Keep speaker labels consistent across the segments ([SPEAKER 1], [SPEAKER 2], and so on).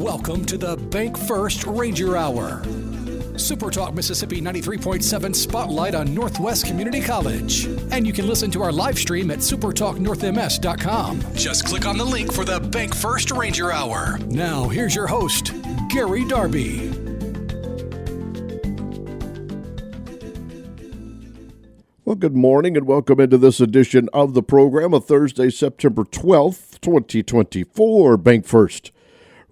[SPEAKER 1] Welcome to the BankFirst Ranger Hour. Super Talk Mississippi 93.7 Spotlight on Northwest Community College. And you can listen to our live stream at supertalknorthms.com. Just click on the link for the BankFirst Ranger Hour. Now, here's your host, Gary Darby.
[SPEAKER 2] Well, good morning and welcome into this edition of the program of Thursday, September 12th, 2024, BankFirst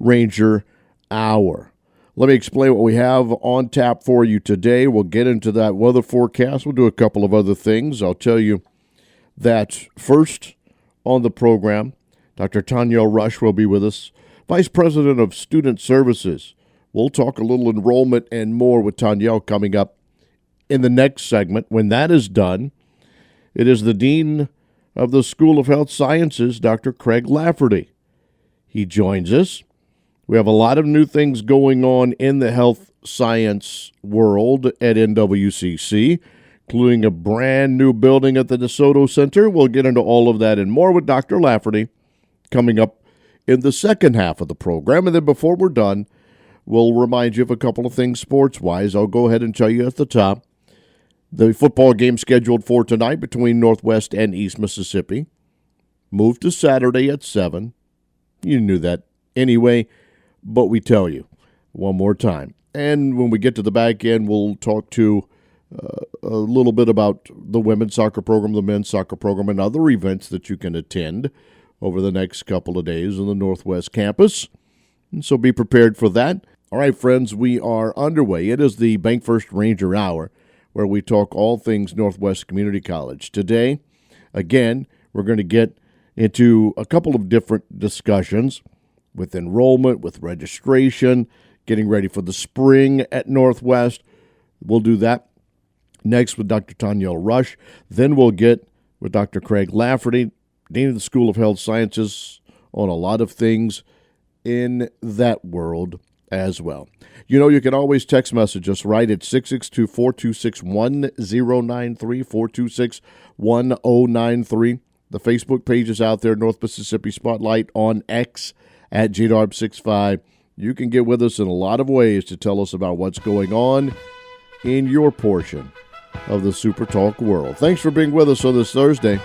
[SPEAKER 2] Ranger Hour. Let me explain what we have on tap for you today. We'll get into that weather forecast. We'll do a couple of other things. I'll tell you that first on the program, Dr. Tonyalle Rush will be with us, Vice President of Student Services. We'll talk a little enrollment and more with Tonyalle coming up in the next segment. When that is done, it is the Dean of the School of Health Sciences, Dr. Craig Lafferty. He joins us. We have a lot of new things going on in the health science world at NWCC, including a brand new building at the DeSoto Center. We'll get into all of that and more with Dr. Lafferty coming up in the second half of the program. And then before we're done, we'll remind you of a couple of things sports-wise. I'll go ahead and tell you at the top. The football game scheduled for tonight between Northwest and East Mississippi moved to Saturday at 7. You knew that anyway, but we tell you one more time. And when we get to the back end, we'll talk to a little bit about the women's soccer program, the men's soccer program, and other events that you can attend over the next couple of days on the Northwest campus. And so be prepared for that. All right, friends, we are underway. It is the BankFirst Ranger Hour, where we talk all things Northwest Community College. Today, again, we're going to get into a couple of different discussions with enrollment, with registration, getting ready for the spring at Northwest. We'll do that next with Dr. Tonyalle Rush. Then we'll get with Dr. Craig Lafferty, Dean of the School of Health Sciences, on a lot of things in that world as well. You know, you can always text message us right at 662-426-1093, 426-1093. The Facebook page is out there, North Mississippi Spotlight on X at GDARB65. You can get with us in a lot of ways to tell us about what's going on in your portion of the Super Talk world. Thanks for being with us on this Thursday.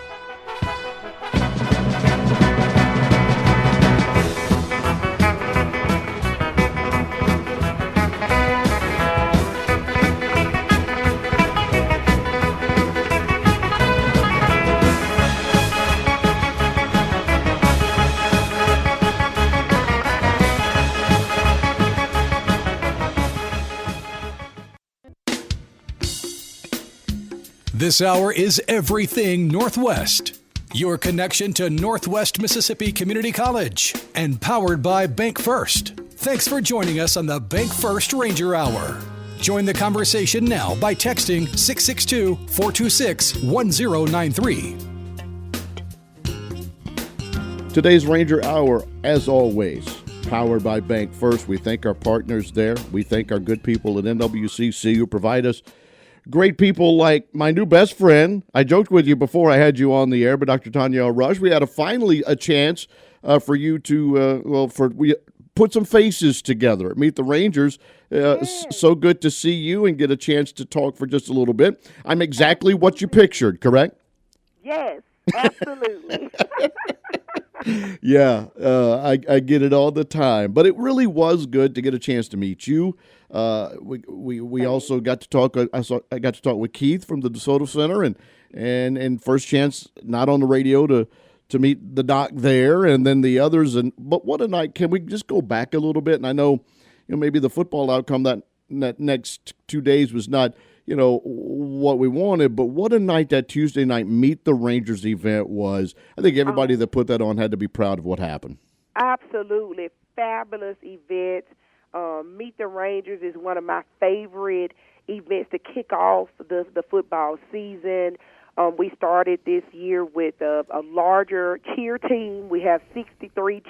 [SPEAKER 1] This hour is everything Northwest. Your connection to Northwest Mississippi Community College and powered by BankFirst. Thanks for joining us on the BankFirst Ranger Hour. Join the conversation now by texting 662-426-1093.
[SPEAKER 2] Today's Ranger Hour, as always, powered by BankFirst. We thank our partners there. We thank our good people at NWCC who provide us great people like my new best friend. I joked with you before I had you on the air, but Dr. Tonyalle Rush, we had finally a chance for you to, we put some faces together at Meet the Rangers. So good to see you and get a chance to talk for just a little bit. I'm exactly what you pictured, correct?
[SPEAKER 3] Yes, absolutely.
[SPEAKER 2] Yeah, I get it all the time, but it really was good to get a chance to meet you. We also got to talk. I got to talk with Keith from the DeSoto Center, and first chance not on the radio to meet the doc there, and then the others. But what a night! Can we just go back a little bit? And I know, maybe the football outcome that next 2 days was not what we wanted, but what a night that Tuesday night Meet the Rangers event was. I think everybody that put that on had to be proud of what happened.
[SPEAKER 3] Absolutely. Fabulous event. Meet the Rangers is one of my favorite events to kick off the football season. We started this year with a larger cheer team. We have 63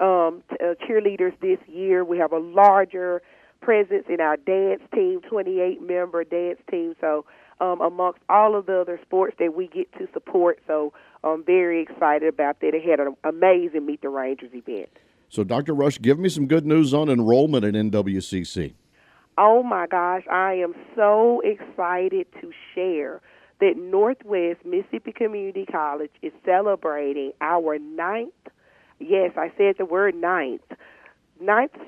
[SPEAKER 3] cheerleaders this year. We have a larger presence in our dance team, 28-member dance team. So amongst all of the other sports that we get to support. So I'm very excited about that. It had an amazing Meet the Rangers event.
[SPEAKER 2] So, Dr. Rush, give me some good news on enrollment at NWCC.
[SPEAKER 3] Oh my gosh, I am so excited to share that Northwest Mississippi Community College is celebrating our yes, I said the word ninth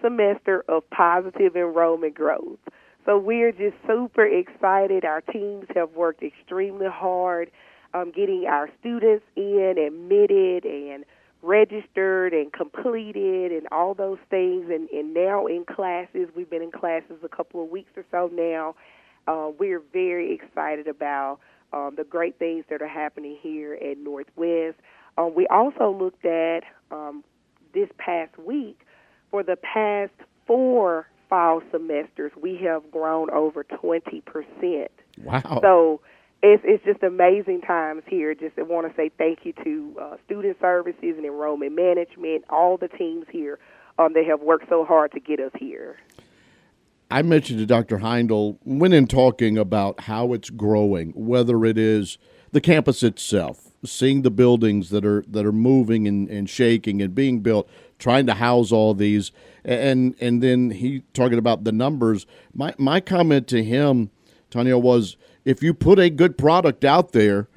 [SPEAKER 3] semester of positive enrollment growth. So we're just super excited. Our teams have worked extremely hard getting our students in, admitted, and registered and completed and all those things, and now in classes. We've been in classes a couple of weeks or so now. We're very excited about the great things that are happening here at Northwest. We also looked at this past week, for the past 4 fall semesters, we have grown over 20%.
[SPEAKER 2] Wow.
[SPEAKER 3] So it's just amazing times here. Just I want to say thank you to student services and enrollment management, all the teams here that have worked so hard to get us here.
[SPEAKER 2] I mentioned to Dr. Heindel when in talking about how it's growing, whether it is the campus itself, seeing the buildings that are moving and shaking and being built, trying to house all these, and then he talking about the numbers. My comment to him, Tonyalle, was if you put a good product out there,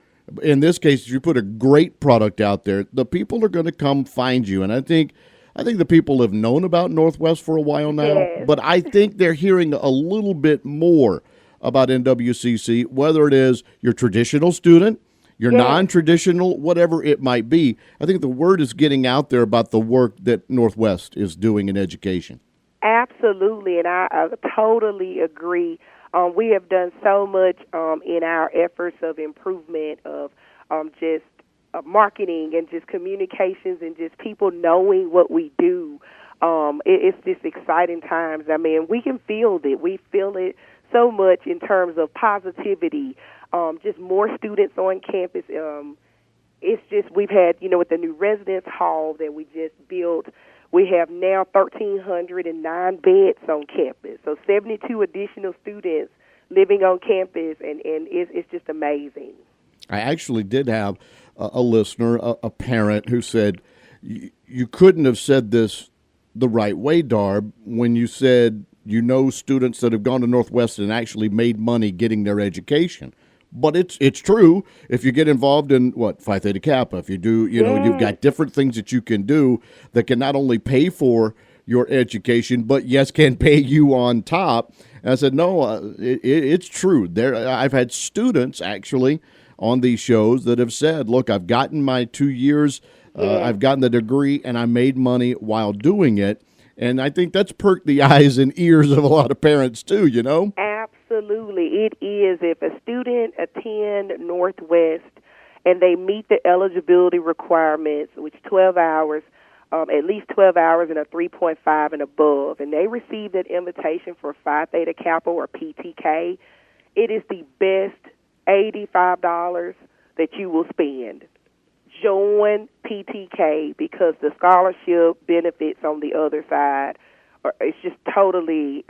[SPEAKER 2] in this case, if you put a great product out there, the people are going to come find you. And I think the people have known about Northwest for a while now,
[SPEAKER 3] Yes.
[SPEAKER 2] but I think they're hearing a little bit more about NWCC, whether it is your traditional student, your non-traditional, whatever it might be. I think the word is getting out there about the work that Northwest is doing in education.
[SPEAKER 3] Absolutely, and I totally agree. We have done so much in our efforts of improvement of just marketing and just communications and just people knowing what we do. It's just exciting times. I mean, we can feel it. We feel it so much in terms of positivity, just more students on campus. It's just we've had, with the new residence hall that we just built, we have now 1,309 beds on campus, so 72 additional students living on campus, and it's just amazing.
[SPEAKER 2] I actually did have a listener, a parent, who said, you couldn't have said this the right way, Darb, when you said students that have gone to Northwest and actually made money getting their education. But it's true. If you get involved in Phi Theta Kappa, if you do, you've got different things that you can do that can not only pay for your education, but yes, can pay you on top. And I said, no, it's true. I've had students actually on these shows that have said, look, I've gotten my 2 years, I've gotten the degree, and I made money while doing it. And I think that's perked the eyes and ears of a lot of parents too,
[SPEAKER 3] Absolutely. It is. If a student attend Northwest and they meet the eligibility requirements, which 12 hours, at least 12 hours and a 3.5 and above, and they receive that invitation for Phi Theta Kappa or PTK, it is the best $85 that you will spend. Join PTK because the scholarship benefits on the other side it's just totally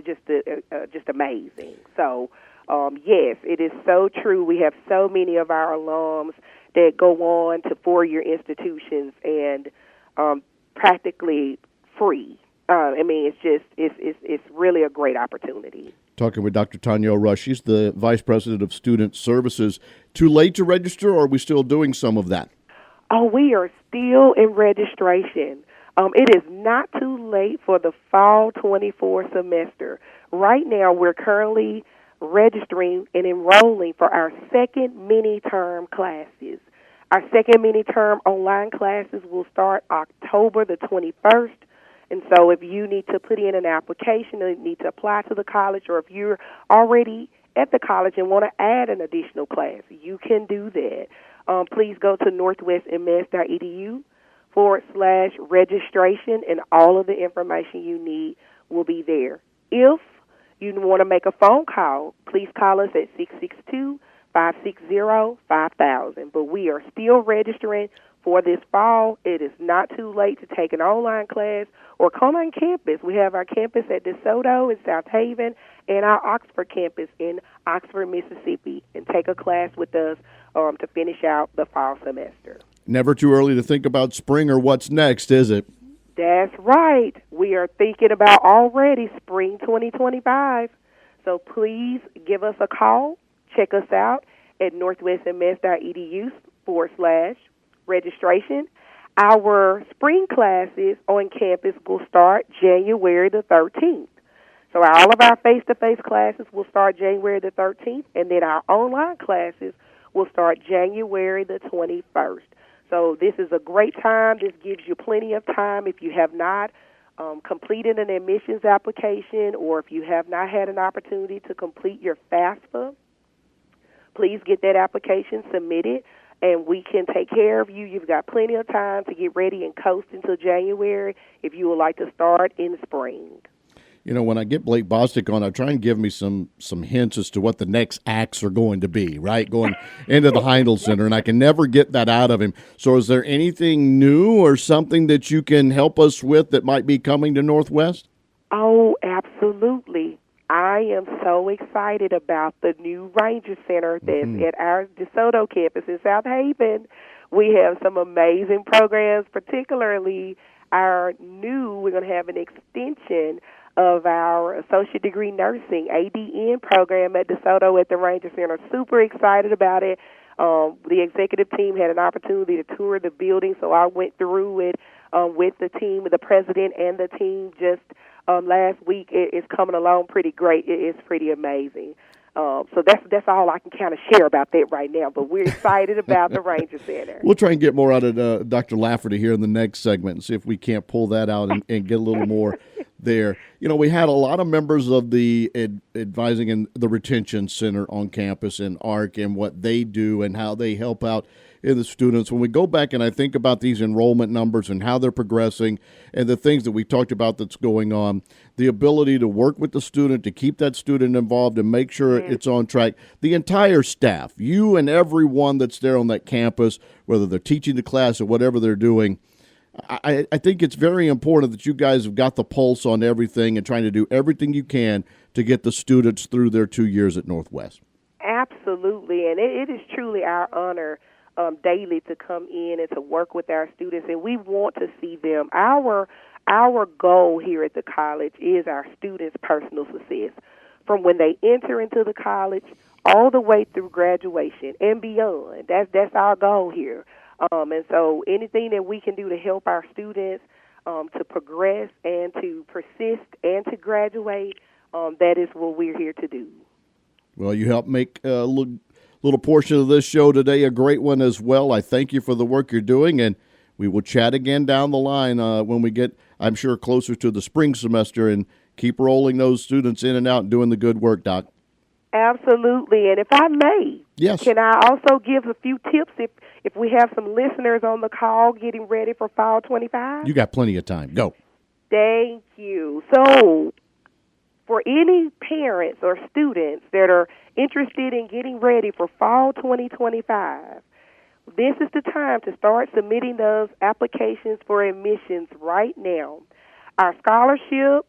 [SPEAKER 3] just amazing. So yes, it is so true. We have so many of our alums that go on to 4-year institutions and practically free. I mean, it's really a great opportunity.
[SPEAKER 2] Talking with Dr. Tonyalle Rush. She's the Vice President of Student Services. Too late to register, or are we still doing some of that?
[SPEAKER 3] Oh, we are still in registration. It is not too late for the fall 24 semester. Right now, we're currently registering and enrolling for our second mini-term classes. Our second mini-term online classes will start October the 21st. And so if you need to put in an application or need to apply to the college, or if you're already at the college and want to add an additional class, you can do that. Please go to northwestms.edu/registration, and all of the information you need will be there. If you want to make a phone call, please call us at 662-560-5000. But we are still registering for this fall. It is not too late to take an online class or come on campus. We have our campus at DeSoto in South Haven and our Oxford campus in Oxford, Mississippi, and take a class with us to finish out the fall semester.
[SPEAKER 2] Never too early to think about spring or what's next, is it?
[SPEAKER 3] That's right. We are thinking about already spring 2025. So please give us a call. Check us out at northwestms.edu/registration. Our spring classes on campus will start January the 13th. So all of our face-to-face classes will start January the 13th, and then our online classes will start January the 21st. So this is a great time. This gives you plenty of time if you have not completed an admissions application or if you have not had an opportunity to complete your FAFSA. Please get that application submitted, and we can take care of you. You've got plenty of time to get ready and coast until January if you would like to start in the spring.
[SPEAKER 2] You know, when I get Blake Bostic on, I try and give me some hints as to what the next acts are going to be, right? Going into the Heindel Center, and I can never get that out of him. So is there anything new or something that you can help us with that might be coming to Northwest?
[SPEAKER 3] Oh, absolutely. I am so excited about the new Ranger Center that's at our DeSoto campus in South Haven. We have some amazing programs, particularly we're going to have an extension of our Associate Degree Nursing, ADN program at DeSoto at the Ranger Center. Super excited about it. The executive team had an opportunity to tour the building, so I went through it with the team, the president and the team just last week. It's coming along pretty great. It's pretty amazing. So that's all I can kind of share about that right now. But we're excited about the Ranger Center.
[SPEAKER 2] We'll try and get more out of Dr. Lafferty here in the next segment and see if we can't pull that out and get a little more there. You know, we had a lot of members of the advising and the retention center on campus in ARC and what they do and how they help out in the students. When we go back and I think about these enrollment numbers and how they're progressing and the things that we talked about that's going on, the ability to work with the student, to keep that student involved and make sure it's on track, the entire staff, you and everyone that's there on that campus, whether they're teaching the class or whatever they're doing, I think it's very important that you guys have got the pulse on everything and trying to do everything you can to get the students through their 2 years at Northwest.
[SPEAKER 3] Absolutely, and it is truly our honor daily to come in and to work with our students, and we want to see them. Our goal here at the college is our students' personal success, from when they enter into the college all the way through graduation and beyond. That's our goal here. And so anything that we can do to help our students to progress and to persist and to graduate, that is what we're here to do.
[SPEAKER 2] Well, you helped make a little portion of this show today a great one as well. I thank you for the work you're doing, and we will chat again down the line when we get, I'm sure, closer to the spring semester and keep rolling those students in and out and doing the good work, Doc.
[SPEAKER 3] Absolutely. And if I may,
[SPEAKER 2] yes,
[SPEAKER 3] can I also give a few tips if we have some listeners on the call getting ready for Fall 25?
[SPEAKER 2] You got plenty of time. Go.
[SPEAKER 3] Thank you. So for any parents or students that are interested in getting ready for Fall 2025, this is the time to start submitting those applications for admissions right now. Our scholarship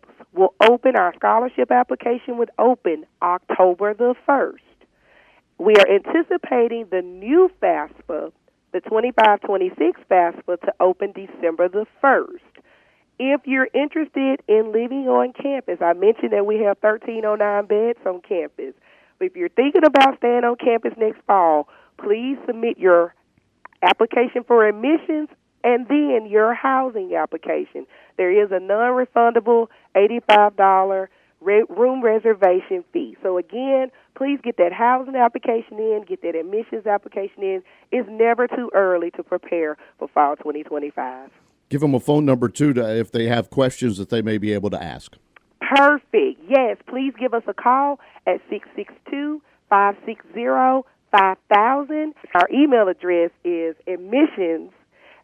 [SPEAKER 3] application would open October the 1st. We are anticipating the new FAFSA, the 25-26 FAFSA, to open December the 1st. If you're interested in living on campus, I mentioned that we have 1309 beds on campus. But if you're thinking about staying on campus next fall, please submit your application for admissions and then your housing application. There is a non-refundable $85 room reservation fee. So again, please get that housing application in, get that admissions application in. It's never too early to prepare for Fall 2025.
[SPEAKER 2] Give them a phone number, too, if they have questions that they may be able to ask.
[SPEAKER 3] Perfect. Yes, please give us a call at 662-560-5000. Our email address is admissions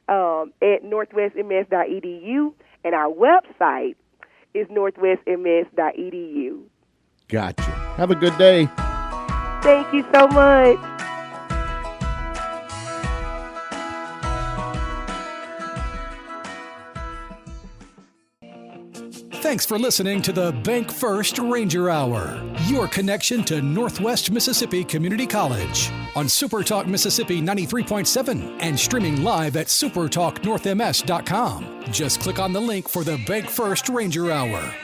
[SPEAKER 3] at northwestms.edu, and our website is northwestms.edu.
[SPEAKER 2] Gotcha. Have a good day.
[SPEAKER 3] Thank you so much.
[SPEAKER 1] Thanks for listening to the BankFirst Ranger Hour, your connection to Northwest Mississippi Community College on SuperTalk Mississippi 93.7 and streaming live at supertalknorthms.com. Just click on the link for the BankFirst Ranger Hour.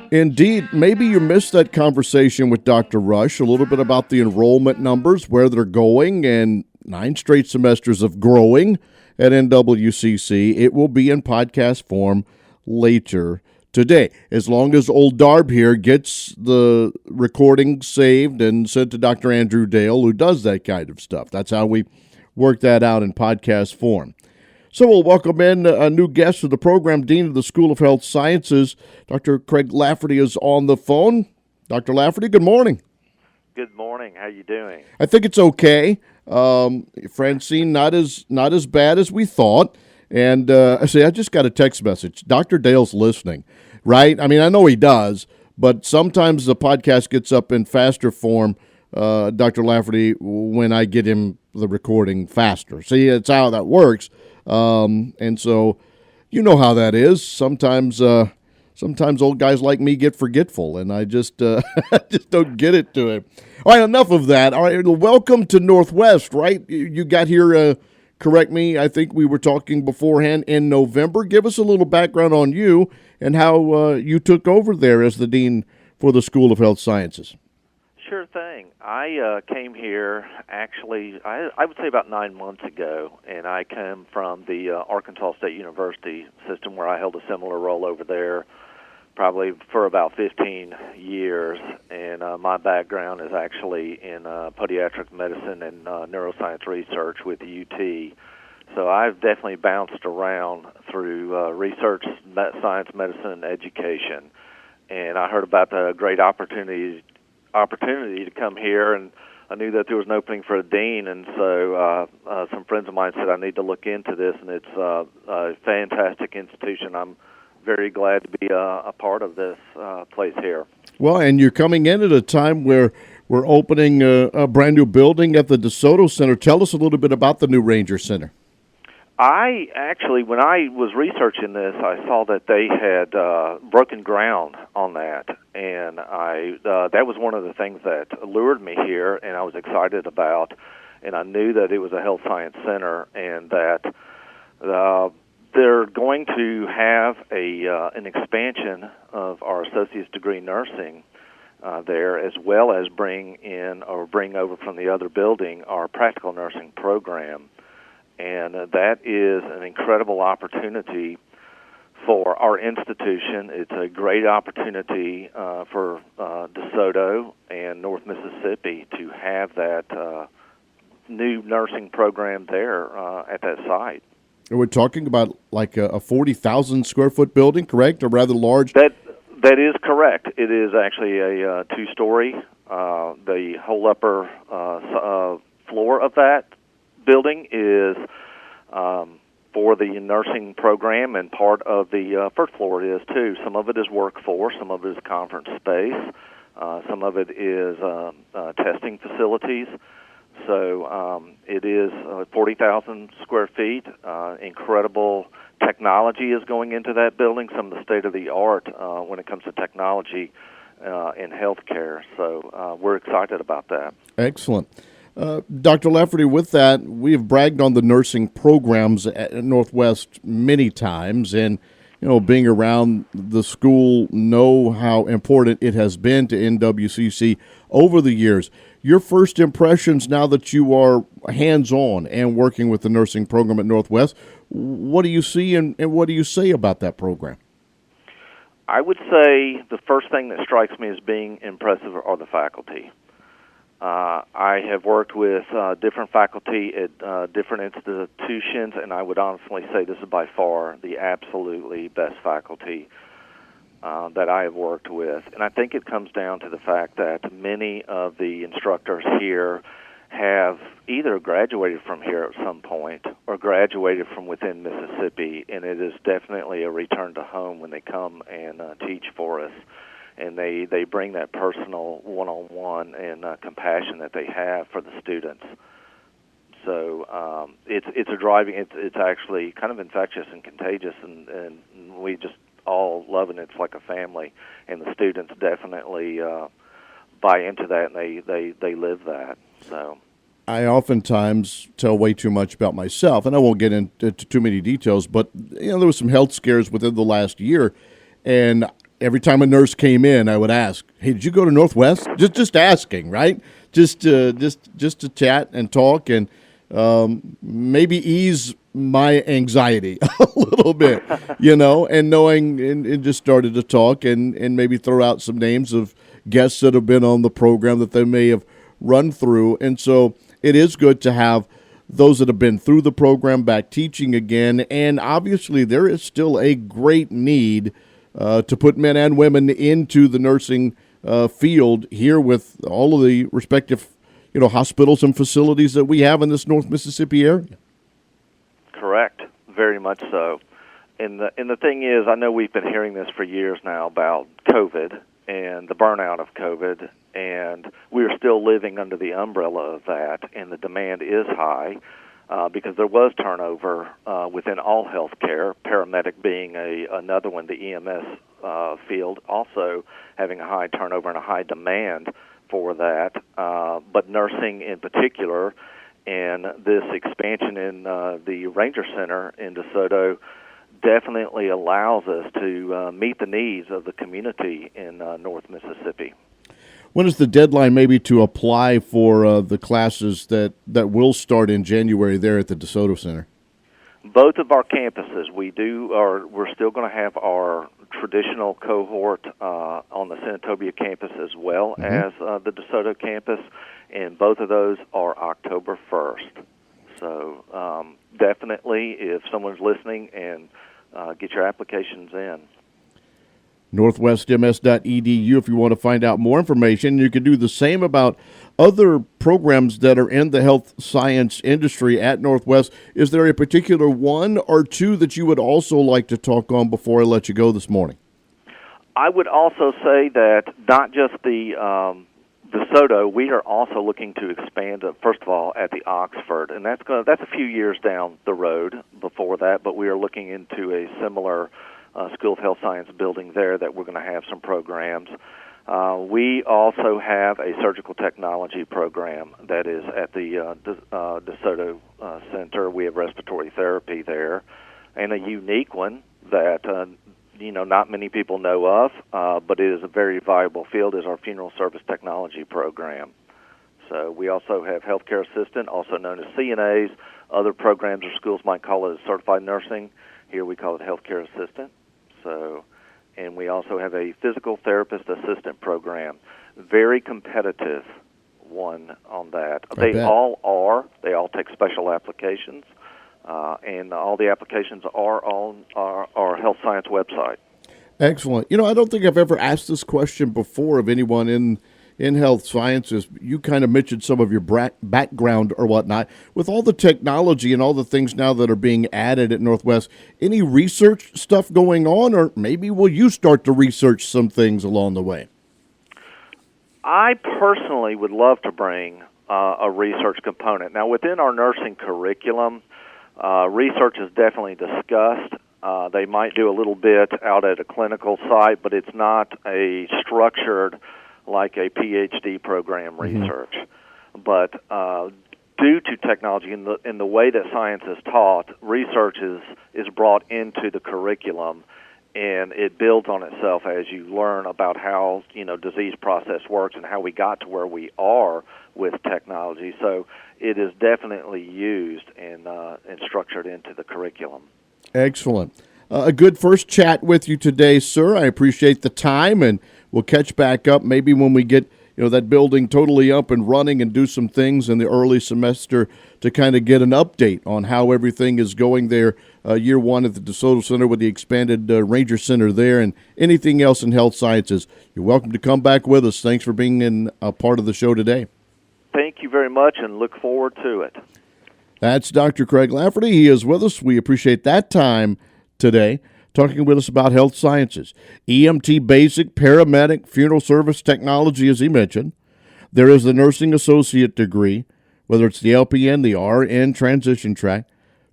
[SPEAKER 2] Indeed, maybe you missed that conversation with Dr. Rush, a little bit about the enrollment numbers, where they're going, and 9 straight semesters of growing at NWCC. It will be in podcast form later today, as long as old Darb here gets the recording saved and sent to Dr. Andrew Dale, who does that kind of stuff. That's how we work that out in podcast form. So we'll welcome in a new guest to the program, Dean of the School of Health Sciences. Dr. Craig Lafferty is on the phone. Dr. Lafferty, good morning.
[SPEAKER 4] Good morning. How you doing?
[SPEAKER 2] I think it's okay. Francine, not as bad as we thought. And I just got a text message. Dr. Dale's listening, right? I mean, I know he does, but sometimes the podcast gets up in faster form, Dr. Lafferty, when I get him the recording faster. See, it's how that works. And so you know how that is. Sometimes old guys like me get forgetful, and I just don't get it to him. All right, enough of that. All right, welcome to Northwest, right? You got here, correct me, I think we were talking beforehand in November. Give us a little background on you and how you took over there as the Dean for the School of Health Sciences.
[SPEAKER 4] Sure thing. I came here, actually, I would say about 9 months ago, and I came from the Arkansas State University system where I held a similar role over there probably for about 15 years, and my background is actually in pediatric medicine and neuroscience research with UT. So I've definitely bounced around through research, science, medicine, and education, and I heard about the great opportunity to come here, and I knew that there was an opening for a dean, and so some friends of mine said I need to look into this, and it's a fantastic institution. I'm very glad to be a part of this place here.
[SPEAKER 2] Well, and you're coming in at a time where we're opening a brand new building at the DeSoto Center. Tell us a little bit about the new Ranger Center.
[SPEAKER 4] I actually, when I was researching this, I saw that they had broken ground on that, and that was one of the things that lured me here, and I was excited about, and I knew that it was a health science center, and that they're going to have an expansion of our associate's degree nursing there, as well as bring over from the other building our practical nursing program. And that is an incredible opportunity for our institution. It's a great opportunity for DeSoto and North Mississippi to have that new nursing program there at that site.
[SPEAKER 2] We're talking about like a 40,000 square foot building, correct? Or rather large?
[SPEAKER 4] That is correct. It is actually a 2-story. The whole upper floor of that building is for the nursing program, and part of the first floor is too. Some of it is workforce, some of it is conference space, some of it is testing facilities. So it is 40,000 square feet. Incredible technology is going into that building, some of the state-of-the-art when it comes to technology in healthcare. So we're excited about that.
[SPEAKER 2] Excellent. Dr. Lafferty, with that, we have bragged on the nursing programs at Northwest many times, and being around the school, know how important it has been to NWCC over the years. Your first impressions now that you are hands-on and working with the nursing program at Northwest, what do you see and what do you say about that program?
[SPEAKER 4] I would say the first thing that strikes me as being impressive are the faculty. I have worked with different faculty at different institutions, and I would honestly say this is by far the absolutely best faculty that I have worked with. And I think it comes down to the fact that many of the instructors here have either graduated from here at some point or graduated from within Mississippi, and it is definitely a return to home when they come and teach for us. And they bring that personal one-on-one and compassion that they have for the students. So it's actually kind of infectious and contagious, and we just all loving it. It's like a family, and the students definitely buy into that, and they live that. So
[SPEAKER 2] I oftentimes tell way too much about myself, and I won't get into too many details, but there was some health scares within the last year, and every time a nurse came in, I would ask, "Hey, did you go to Northwest?" Just asking, right? Just to chat and talk and maybe ease my anxiety a little bit, and knowing and just started to talk and maybe throw out some names of guests that have been on the program that they may have run through. And so it is good to have those that have been through the program back teaching again. And obviously there is still a great need to put men and women into the nursing field here with all of the respective hospitals and facilities that we have in this North Mississippi area.
[SPEAKER 4] Correct, very much so. And the thing is, I know we've been hearing this for years now about COVID and the burnout of COVID, and we're still living under the umbrella of that, and the demand is high because there was turnover within all healthcare, paramedic being another one, the EMS field also having a high turnover and a high demand for that, but nursing in particular, and this expansion in the Ranger Center in DeSoto definitely allows us to meet the needs of the community in North Mississippi.
[SPEAKER 2] When is the deadline maybe to apply for the classes that will start in January there at the DeSoto Center?
[SPEAKER 4] Both of our campuses, we're still going to have our traditional cohort on the Senatobia campus as well as the DeSoto campus, and both of those are October 1st. So definitely, if someone's listening, and get your applications in.
[SPEAKER 2] northwestms.edu if you want to find out more information. You can do the same about other programs that are in the health science industry at Northwest. Is there a particular one or two that you would also like to talk on before I let you go this morning?
[SPEAKER 4] I would also say that not just the DeSoto, we are also looking to expand, first of all, at the Oxford, and that's a few years down the road before that, but we are looking into a similar School of Health Science building there that we're going to have some programs. We also have a surgical technology program that is at the DeSoto Center. We have respiratory therapy there, and a unique one that not many people know of, but it is a very viable field, is our funeral service technology program. So we also have healthcare assistant, also known as CNAs. Other programs or schools might call it certified nursing. Here we call it healthcare assistant. So, and we also have a physical therapist assistant program. Very competitive one on that. They all take special applications. And all the applications are on our health science website.
[SPEAKER 2] Excellent. I don't think I've ever asked this question before of anyone in health sciences. You kind of mentioned some of your background or whatnot. With all the technology and all the things now that are being added at Northwest, any research stuff going on, or maybe will you start to research some things along the way?
[SPEAKER 4] I personally would love to bring a research component. Now, within our nursing curriculum, research is definitely discussed. They might do a little bit out at a clinical site, but it's not a structured like a PhD program research. But due to technology and the way that science is taught, research is brought into the curriculum, and it builds on itself as you learn about how disease process works and how we got to where we are with technology. So it is definitely used and structured into the curriculum.
[SPEAKER 2] Excellent. A good first chat with you today, sir. I appreciate the time, and we'll catch back up maybe when we get that building totally up and running and do some things in the early semester to kind of get an update on how everything is going there year one at the DeSoto Center with the expanded Ranger Center there, and anything else in health sciences. You're welcome to come back with us. Thanks for being a part of the show today.
[SPEAKER 4] Thank you very much, and look forward to it.
[SPEAKER 2] That's Dr. Craig Lafferty. He is with us. We appreciate that time today, talking with us about health sciences. EMT basic, paramedic, funeral service technology, as he mentioned. There is the nursing associate degree, whether it's the LPN, the RN transition track,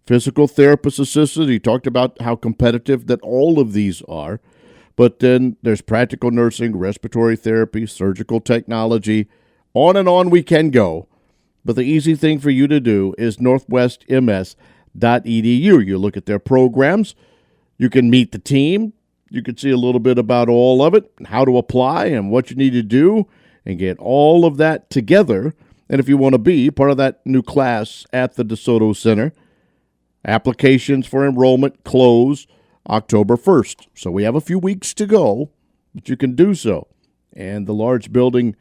[SPEAKER 2] physical therapist assisted. He talked about how competitive that all of these are. But then there's practical nursing, respiratory therapy, surgical technology. On and on we can go. But the easy thing for you to do is northwestms.edu. You look at their programs. You can meet the team. You can see a little bit about all of it, how to apply and what you need to do, and get all of that together. And if you want to be part of that new class at the DeSoto Center, applications for enrollment close October 1st. So we have a few weeks to go, but you can do so. And the large building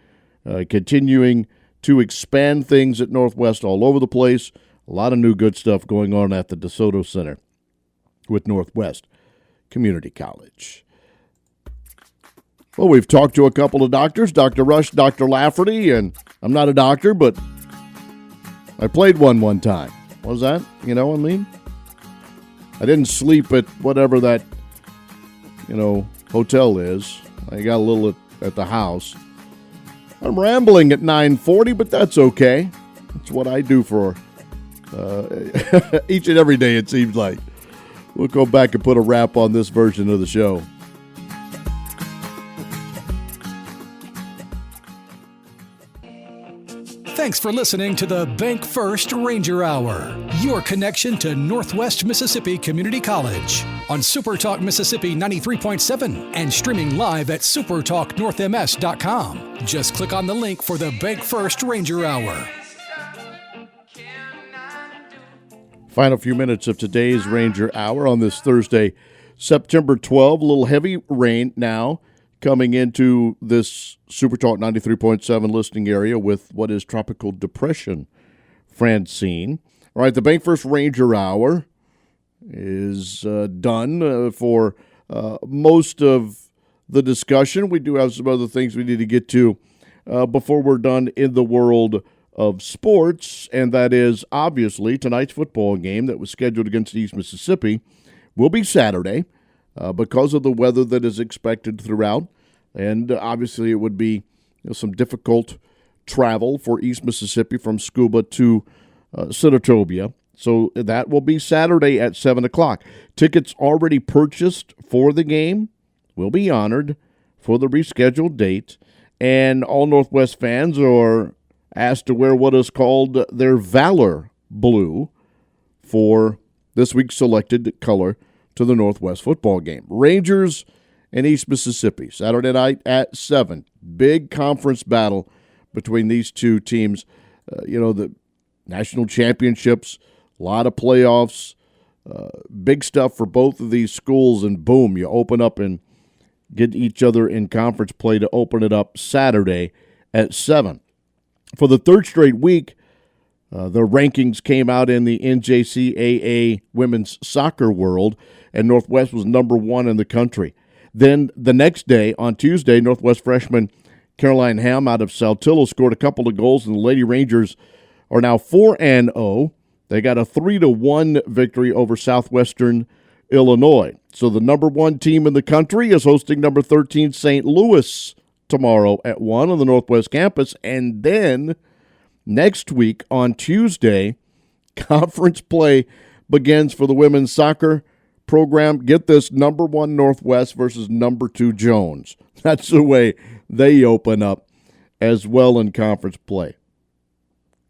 [SPEAKER 2] continuing to expand things at Northwest all over the place. A lot of new good stuff going on at the DeSoto Center with Northwest Community College. Well, we've talked to a couple of doctors, Dr. Rush, Dr. Lafferty, and I'm not a doctor, but I played one time. What was that? You know what I mean? I didn't sleep at whatever that, hotel is. I got a little at the house. I'm rambling at 9:40, but that's okay. That's what I do for each and every day, it seems like. We'll go back and put a wrap on this version of the show.
[SPEAKER 1] Thanks for listening to the BankFirst Ranger Hour, your connection to Northwest Mississippi Community College on SuperTalk Mississippi 93.7 and streaming live at supertalknorthms.com. Just click on the link for the BankFirst Ranger Hour.
[SPEAKER 2] Final few minutes of today's Ranger Hour on this Thursday, September 12. A little heavy rain now coming into this SuperTalk 93.7 listening area with what is tropical depression, Francine. All right, the BankFirst Ranger Hour is done for most of the discussion. We do have some other things we need to get to before we're done in the world of sports, and that is obviously tonight's football game that was scheduled against East Mississippi will be Saturday because of the weather that is expected throughout, and obviously it would be some difficult travel for East Mississippi from Scuba to Senatobia. So that will be Saturday at 7 o'clock. Tickets already purchased for the game will be honored for the rescheduled date, and all Northwest fans are asked to wear what is called their Valor Blue for this week's selected color to the Northwest football game. Rangers and East Mississippi, Saturday night at 7. Big conference battle between these two teams. The national championships, a lot of playoffs, big stuff for both of these schools, and boom, you open up and get each other in conference play to open it up Saturday at 7. For the third straight week, the rankings came out in the NJCAA women's soccer world, and Northwest was number 1 in the country. Then the next day, on Tuesday, Northwest freshman Caroline Ham out of Saltillo scored a couple of goals, and the Lady Rangers are now 4-0. They got a 3-1 victory over Southwestern Illinois. So the number 1 team in the country is hosting number 13 St. Louis tomorrow at 1 on the Northwest campus. And then next week on Tuesday, conference play begins for the women's soccer program. Get this, number 1 Northwest versus number 2 Jones. That's the way they open up as well in conference play.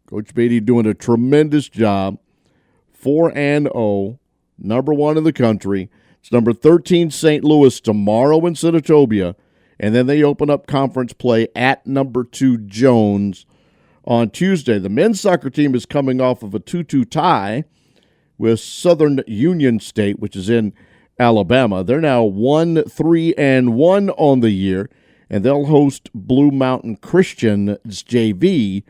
[SPEAKER 2] Coach Beatty doing a tremendous job. 4-0, number 1 in the country. It's number 13 St. Louis tomorrow in Senatobia. And then they open up conference play at number 2 Jones on Tuesday. The men's soccer team is coming off of a 2-2 tie with Southern Union State, which is in Alabama. They're now 1-3-1 on the year, and they'll host Blue Mountain Christian's JV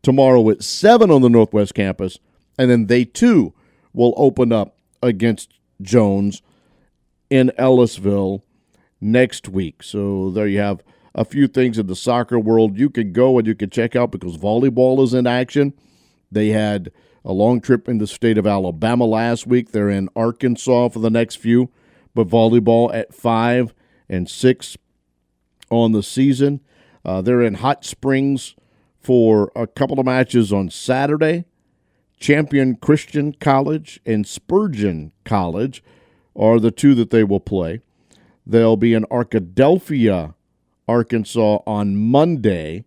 [SPEAKER 2] tomorrow at 7 on the Northwest campus, and then they too will open up against Jones in Ellisville next week. So there you have a few things in the soccer world you could go and you could check out because volleyball is in action. They had a long trip in the state of Alabama last week. They're in Arkansas for the next few, but volleyball at 5 and 6 on the season. They're in Hot Springs for a couple of matches on Saturday. Champion Christian College and Spurgeon College are the two that they will play. They'll be in Arkadelphia, Arkansas on Monday,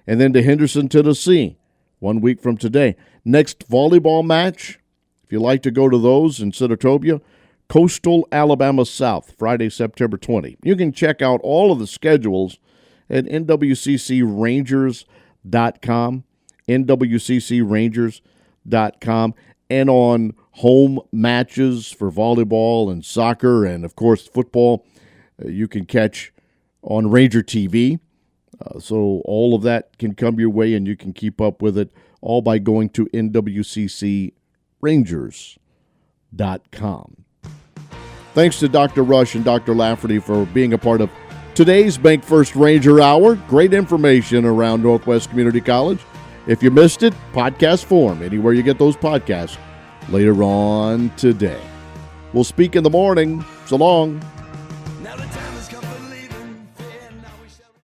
[SPEAKER 2] and then to Henderson, Tennessee, 1 week from today. Next volleyball match, if you like to go to those in Senatobia, Coastal Alabama South, Friday, September 20. You can check out all of the schedules at NWCCRangers.com, NWCCRangers.com, and on home matches for volleyball and soccer and, of course, football. You can catch on Ranger TV. So all of that can come your way, and you can keep up with it all by going to NWCCRangers.com. Thanks to Dr. Rush and Dr. Lafferty for being a part of today's BankFirst Ranger Hour. Great information around Northwest Community College. If you missed it, podcast form, anywhere you get those podcasts later on today. We'll speak in the morning. So long.